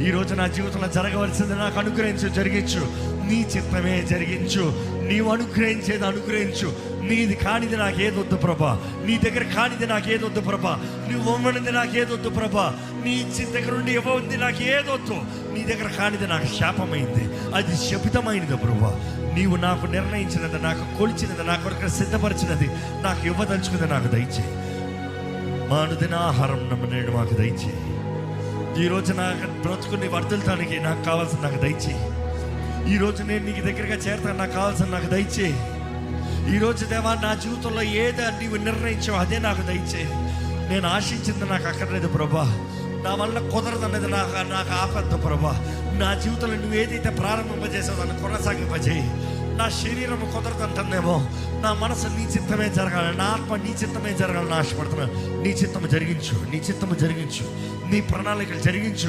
ఈ రోజు నా జీవితంలో జరగవలసింది నాకు అనుగ్రహించు, జరిగించు. నీ చిత్తమే జరిగించు. నీవు అనుగ్రహించేది అనుగ్రహించు. నీది కానిది నాకు ఏదొద్దు ప్రభా. నీ దగ్గర కానిది నాకు ఏదొద్దు ప్రభా. నువ్వు ఇవ్వనిది నాకు ఏదొద్దు ప్రభా. నీ ఇచ్చిన దగ్గర నుండి ఇవ్వనిది నాకు ఏదొద్దు. నీ దగ్గర కానిది నాకు శాపమైంది, అది శపితమైనది ప్రభా. నీవు నాకు నిర్ణయించినది, నాకు కొలిచినది, నా కొరకు సిద్ధపరిచినది, నాకు ఇవ్వదలుచుకున్నది నాకు దయచేయి. మా అనుదిన ఆహారం నేడు మాకు దయచేయి. ఈరోజు నాకు బ్రతుకుని వర్ధలటానికి నాకు కావాల్సిన నాకు దయచేయి. ఈరోజు నేను నీకు దగ్గరగా చేరతాను, నాకు కావాల్సిన నాకు దయచేయి. ఈరోజు దేవా, నా జీవితంలో ఏదో నీవు నిర్ణయించావు అదే నాకు దయచేయి. నేను ఆశించింది నాకు అక్కర్లేదు ప్రభా. నా వల్ల కుదరదన్నది నాకు ఆపద్దు ప్రభా. నా జీవితంలో నువ్వు ఏదైతే ప్రారంభింపజేసావు దాన్ని కొనసాగింపజేయి. నా శరీరం కుదరదంటుందేమో, నా మనసు నీ చిత్తమే జరగాలి, నా ఆత్మ నీ చిత్తమే జరగాలని ఆశపడుతున్నాను. నీ చిత్తము జరిగించు, నీ చిత్తము జరిగించు, నీ ప్రణాళికలు జరిగించు.